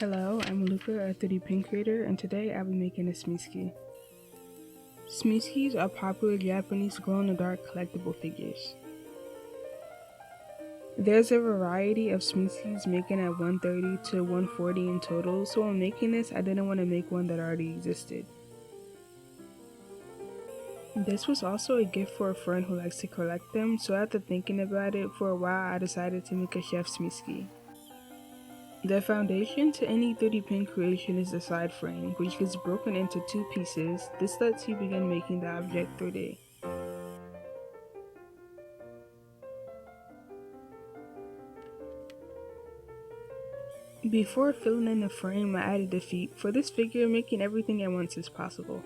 Hello, I'm Luca, a 3D pen creator, and today I'll be making a Smiski. Smiskis are popular Japanese glow-in-the-dark collectible figures. There's a variety of Smiskis making at 130 to 140 in total, so when making this I didn't want to make one that already existed. This was also a gift for a friend who likes to collect them, so after thinking about it for a while I decided to make a chef Smiski. The foundation to any 3D pen creation is the side frame, which gets broken into two pieces. This lets you begin making the object 3D. Before filling in the frame, I added the feet. For this figure, making everything at once is possible.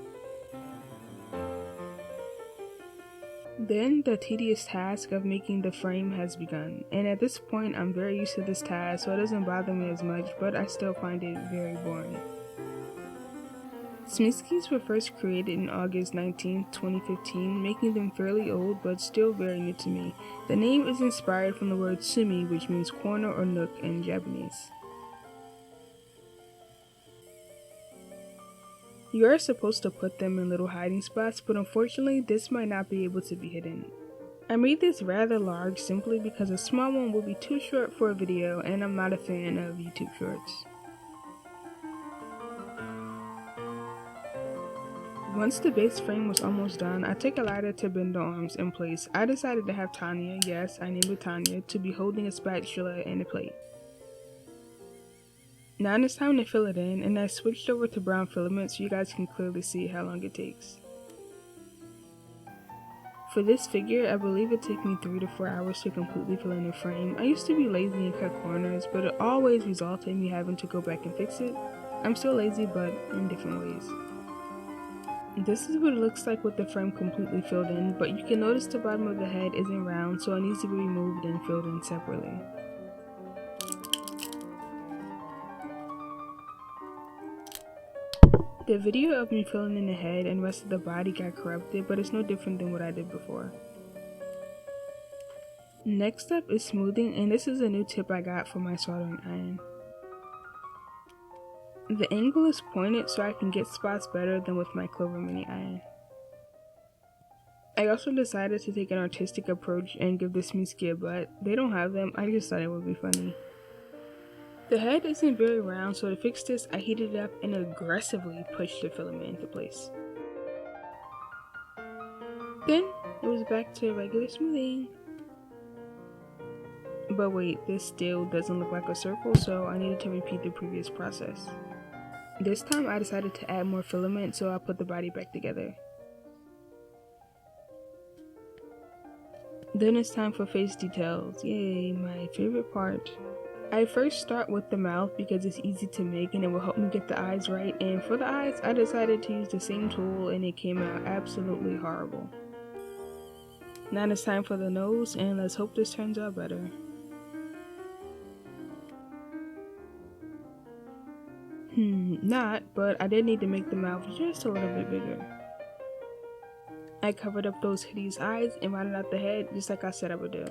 Then the tedious task of making the frame has begun, and at this point I'm very used to this task, so it doesn't bother me as much, but I still find it very boring. Smiskis were first created in August 19, 2015, making them fairly old but still very new to me. The name is inspired from the word sumi, which means corner or nook in Japanese. You are supposed to put them in little hiding spots, but unfortunately this might not be able to be hidden. I made this rather large simply because a small one would be too short for a video and I'm not a fan of YouTube shorts. Once the base frame was almost done, I took a ladder to bend the arms in place. I decided to have Tanya, yes I named her Tanya, to be holding a spatula and a plate. Now it's time to fill it in, and I switched over to brown filament so you guys can clearly see how long it takes. For this figure, I believe it took me 3 to 4 hours to completely fill in the frame. I used to be lazy and cut corners, but it always resulted in me having to go back and fix it. I'm still lazy, but in different ways. This is what it looks like with the frame completely filled in, but you can notice the bottom of the head isn't round, so it needs to be removed and filled in separately. The video of me filling in the head and rest of the body got corrupted, but it's no different than what I did before. Next up is smoothing, and this is a new tip I got from my soldering iron. The angle is pointed so I can get spots better than with my Clover mini iron. I also decided to take an artistic approach and give this Smiski a butt. They don't have them, I just thought it would be funny. The head isn't very round, so to fix this, I heated it up and aggressively pushed the filament into place. Then, it was back to regular smoothing. But wait, this still doesn't look like a circle, so I needed to repeat the previous process. This time I decided to add more filament, so I put the body back together. Then it's time for face details. Yay, my favorite part. I first start with the mouth because it's easy to make and it will help me get the eyes right, and for the eyes I decided to use the same tool and it came out absolutely horrible. Now it's time for the nose, and let's hope this turns out better. Not, but I did need to make the mouth just a little bit bigger. I covered up those hideous eyes and rounded out the head just like I said I would do.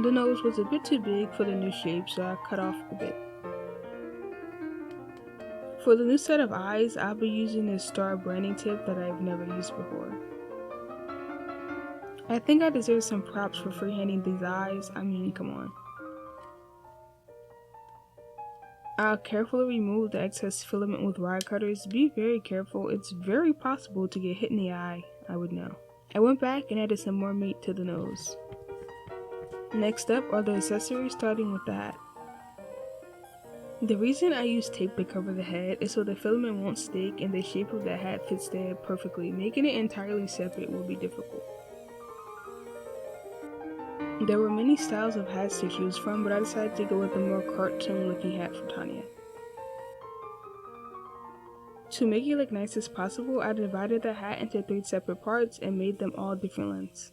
The nose was a bit too big for the new shape, so I cut off a bit. For the new set of eyes, I'll be using this star branding tip that I've never used before. I think I deserve some props for freehanding these eyes, I mean, come on. I'll carefully remove the excess filament with wire cutters. Be very careful, it's very possible to get hit in the eye, I would know. I went back and added some more meat to the nose. Next up are the accessories, starting with the hat. The reason I use tape to cover the head is so the filament won't stick and the shape of the hat fits the head perfectly. Making it entirely separate will be difficult. There were many styles of hats to choose from, but I decided to go with a more cartoon looking hat for Tanya. To make it look nice as possible, I divided the hat into 3 separate parts and made them all different lengths.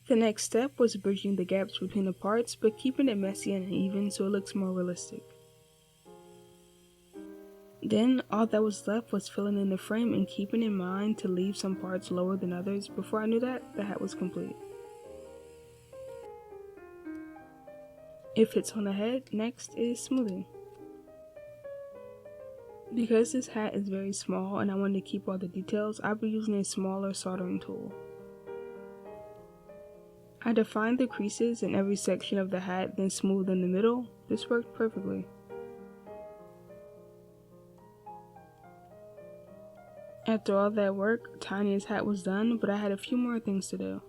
The next step was bridging the gaps between the parts, but keeping it messy and uneven so it looks more realistic. Then all that was left was filling in the frame and keeping in mind to leave some parts lower than others. Before I knew that, the hat was complete. It fits on the head. Next is smoothing. Because this hat is very small and I wanted to keep all the details, I'll be using a smaller soldering tool. I defined the creases in every section of the hat, then smoothed in the middle. This worked perfectly. After all that work, Tanya's hat was done, but I had a few more things to do.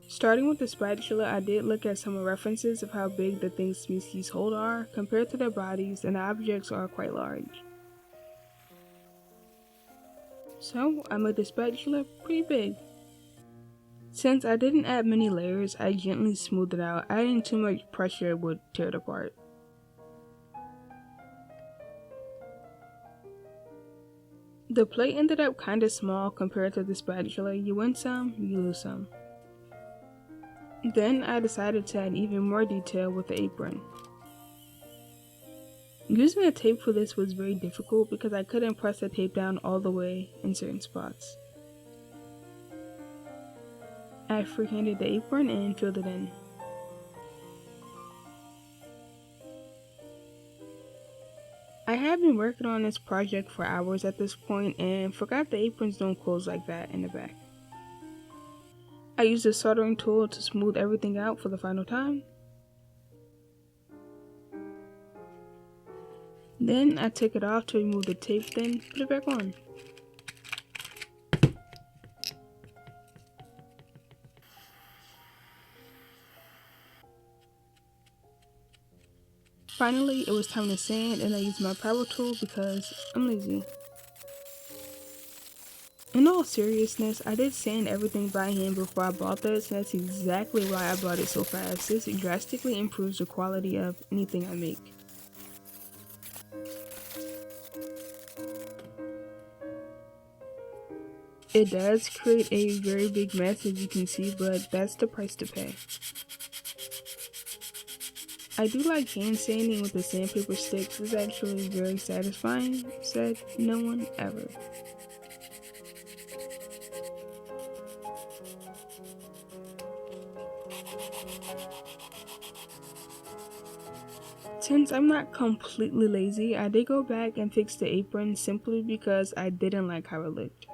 Starting with the spatula, I did look at some references of how big the things Smiskis hold are compared to their bodies, and the objects are quite large. So I made the spatula pretty big. Since I didn't add many layers, I gently smoothed it out. Adding too much pressure would tear it apart. The plate ended up kinda small compared to the spatula. You win some, you lose some. Then I decided to add even more detail with the apron. Using a tape for this was very difficult because I couldn't press the tape down all the way in certain spots. I freehanded the apron and filled it in. I had been working on this project for hours at this point and forgot the aprons don't close like that in the back. I used a soldering tool to smooth everything out for the final time. Then I took it off to remove the tape, then put it back on. Finally, it was time to sand, and I used my power tool because I'm lazy. In all seriousness, I did sand everything by hand before I bought this, and that's exactly why I bought it so fast. This drastically improves the quality of anything I make. It does create a very big mess, as you can see, but that's the price to pay. I do like hand sanding with the sandpaper sticks. It's actually very satisfying, said no one ever. Since I'm not completely lazy, I did go back and fix the apron simply because I didn't like how it looked.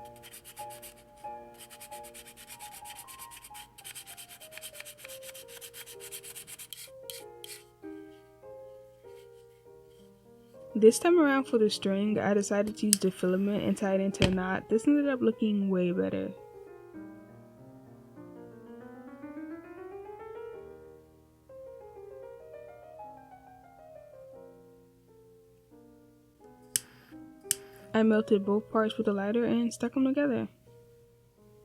This time around for the string, I decided to use the filament and tie it into a knot. This ended up looking way better. I melted both parts with a lighter and stuck them together.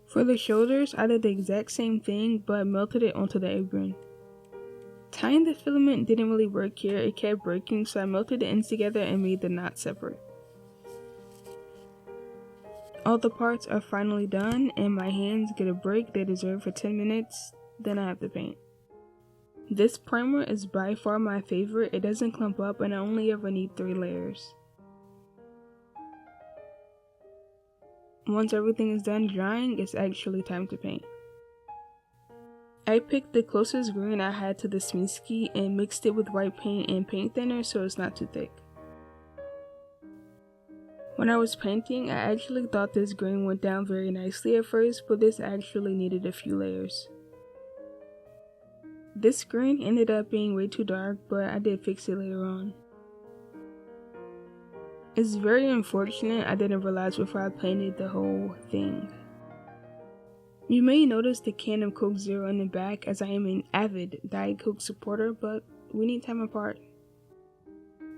For the shoulders, I did the exact same thing but melted it onto the apron. Tying the filament didn't really work here, it kept breaking, so I melted the ends together and made the knot separate. All the parts are finally done and my hands get a break they deserve for 10 minutes, then I have to paint. This primer is by far my favorite. It doesn't clump up and I only ever need 3 layers. Once everything is done drying, it's actually time to paint. I picked the closest green I had to the Smiski and mixed it with white paint and paint thinner so it's not too thick. When I was painting, I actually thought this green went down very nicely at first, but this actually needed a few layers. This green ended up being way too dark, but I did fix it later on. It's very unfortunate I didn't realize before I painted the whole thing. You may notice the can of Coke Zero in the back as I am an avid Diet Coke supporter, but we need time apart.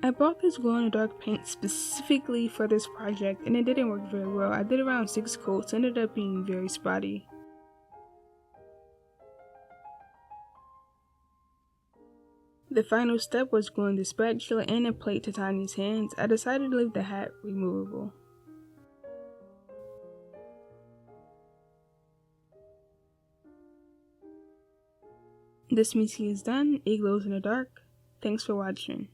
I bought this glow-in-the-dark paint specifically for this project and it didn't work very well. I did around 6 coats, ended up being very spotty. The final step was gluing the spatula and a plate to Tanya's hands. I decided to leave the hat removable. This Smiski is done. It glows in the dark. Thanks for watching.